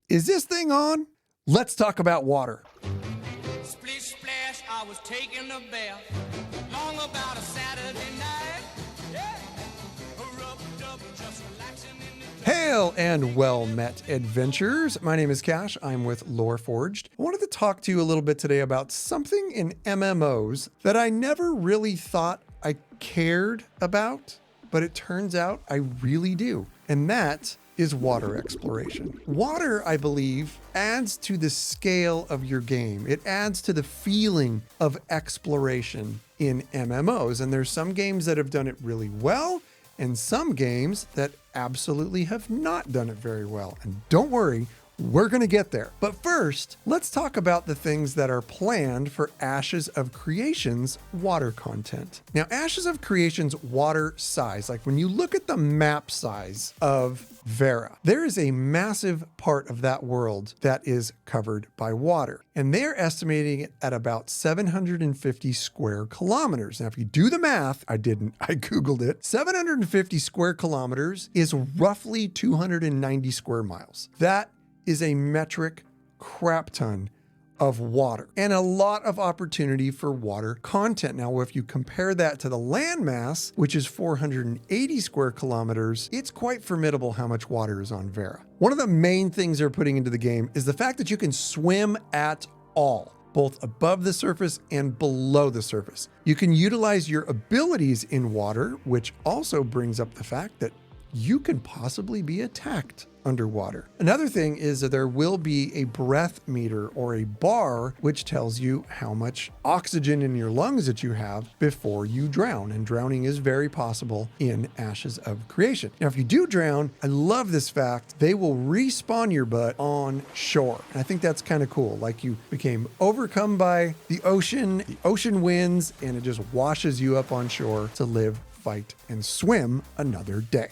Is this thing on? Let's talk about water. Splish splash, I was taking a bath. Long about a Saturday night. Yeah. Rubbed up, just relaxing in the Hail and well met, adventurers. My name is Cash. I'm with LoreForged. I wanted to talk to you a little bit today about something in MMOs that I never really thought I cared about, but it turns out I really do. And that is water exploration. Water, I believe, adds to the scale of your game. It adds to the feeling of exploration in MMOs. And there's some games that have done it really well, and some games that absolutely have not done it very well. And don't worry, we're going to get there. But first, let's talk about the things that are planned for Ashes of Creation's water content. Now, Ashes of Creation's water size, like when you look at the map size of Vera, there is a massive part of that world that is covered by water. And they're estimating it at about 750 square kilometers. Now, if you do the math, I Googled it. 750 square kilometers is roughly 290 square miles. That is a metric crap ton of water and a lot of opportunity for water content. Now, if you compare that to the landmass, which is 480 square kilometers, it's quite formidable how much water is on Vera. One of the main things they're putting into the game is the fact that you can swim at all, both above the surface and below the surface. You can utilize your abilities in water, which also brings up the fact that you can possibly be attacked underwater. Another thing is that there will be a breath meter or a bar which tells you how much oxygen in your lungs that you have before you drown. And drowning is very possible in Ashes of Creation. Now, if you do drown, I love this fact, they will respawn your butt on shore. And I think that's kind of cool. Like you became overcome by the ocean winds, and it just washes you up on shore to live, fight, and swim another day.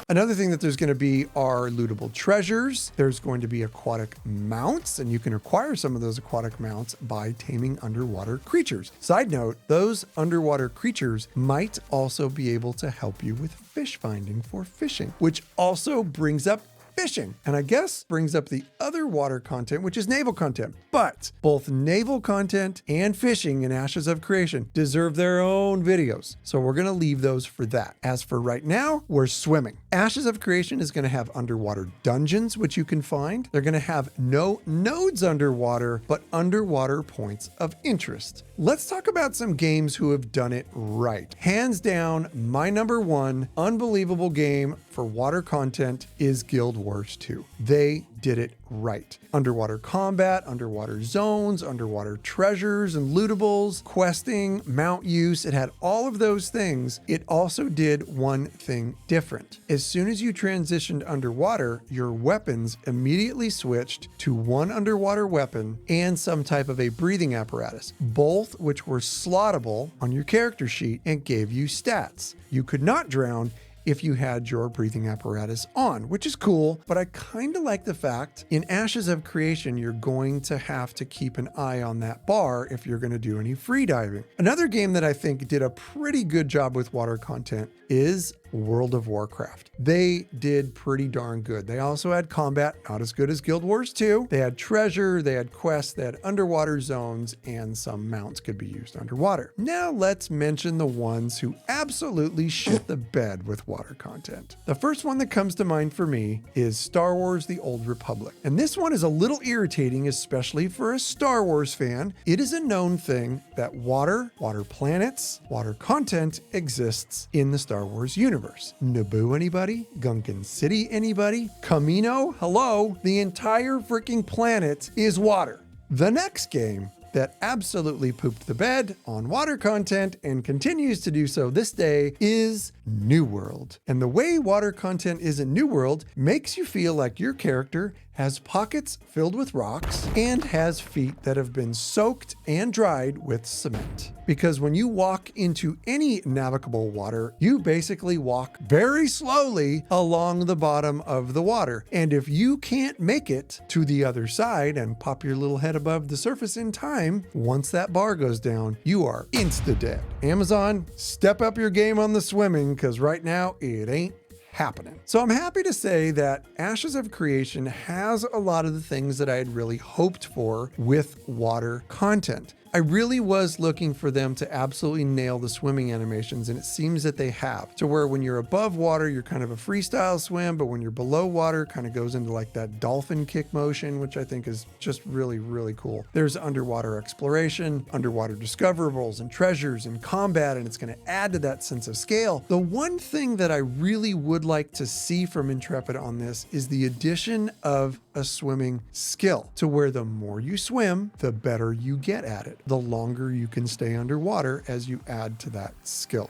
Another thing that there's going to be are lootable treasures. There's going to be aquatic mounts, and you can acquire some of those aquatic mounts by taming underwater creatures. Side note, those underwater creatures might also be able to help you with fish finding for fishing, which also brings up fishing, and I guess brings up the other water content, which is naval content. But both naval content and fishing in Ashes of Creation deserve their own videos, so we're going to leave those for that. As for right now, we're swimming. Ashes of Creation is going to have underwater dungeons, which you can find. They're going to have no nodes underwater, but underwater points of interest. Let's talk about some games who have done it right. Hands down, my number one unbelievable game for water content is Guild Wars 2. They did it right. Underwater combat, underwater zones, underwater treasures and lootables, questing, mount use. It had all of those things. It also did one thing different. As soon as you transitioned underwater, your weapons immediately switched to one underwater weapon and some type of a breathing apparatus, both which were slottable on your character sheet and gave you stats. You could not drown if you had your breathing apparatus on, which is cool, but I kind of like the fact in Ashes of Creation, you're going to have to keep an eye on that bar if you're going to do any free diving. Another game that I think did a pretty good job with water content is World of Warcraft. They did pretty darn good. They also had combat, not as good as Guild Wars 2. They had treasure, they had quests, they had underwater zones, and some mounts could be used underwater. Now let's mention the ones who absolutely shit the bed with water content. The first one that comes to mind for me is Star Wars: The Old Republic. And this one is a little irritating, especially for a Star Wars fan. It is a known thing that water planets, water content exists in the Star Wars universe. Naboo anybody? Gungan City anybody? Kamino? Hello? The entire freaking planet is water. The next game that absolutely pooped the bed on water content and continues to do so this day is New World. And the way water content is in New World makes you feel like your character has pockets filled with rocks and has feet that have been soaked and dried with cement. Because when you walk into any navigable water, you basically walk very slowly along the bottom of the water. And if you can't make it to the other side and pop your little head above the surface in time, once that bar goes down, you are insta-dead. Amazon, step up your game on the swimming, because right now it ain't happening. So I'm happy to say that Ashes of Creation has a lot of the things that I had really hoped for with water content. I really was looking for them to absolutely nail the swimming animations, and it seems that they have. To where when you're above water, you're kind of a freestyle swim, but when you're below water, kind of goes into like that dolphin kick motion, which I think is just really, really cool. There's underwater exploration, underwater discoverables and treasures and combat, and it's going to add to that sense of scale. The one thing that I really would like to see from Intrepid on this is the addition of a swimming skill, to where the more you swim, the better you get at it. The longer you can stay underwater as you add to that skill.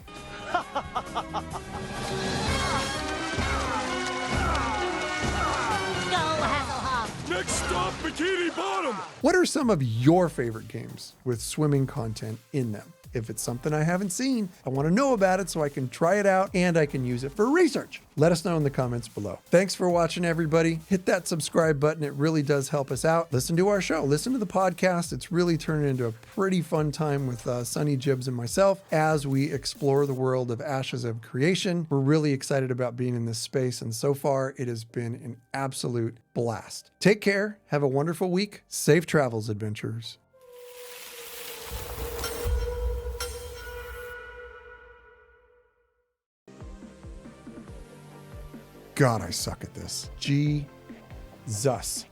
Next stop, Bikini Bottom! What are some of your favorite games with swimming content in them? If it's something I haven't seen, I want to know about it so I can try it out and I can use it for research. Let us know in the comments below. Thanks for watching, everybody. Hit that subscribe button. It really does help us out. Listen to our show. Listen to the podcast. It's really turning into a pretty fun time with Sunny, Jibs, and myself as we explore the world of Ashes of Creation. We're really excited about being in this space, and so far it has been an absolute blast. Take care. Have a wonderful week. Safe travels, adventurers. God, I suck at this. Jesus.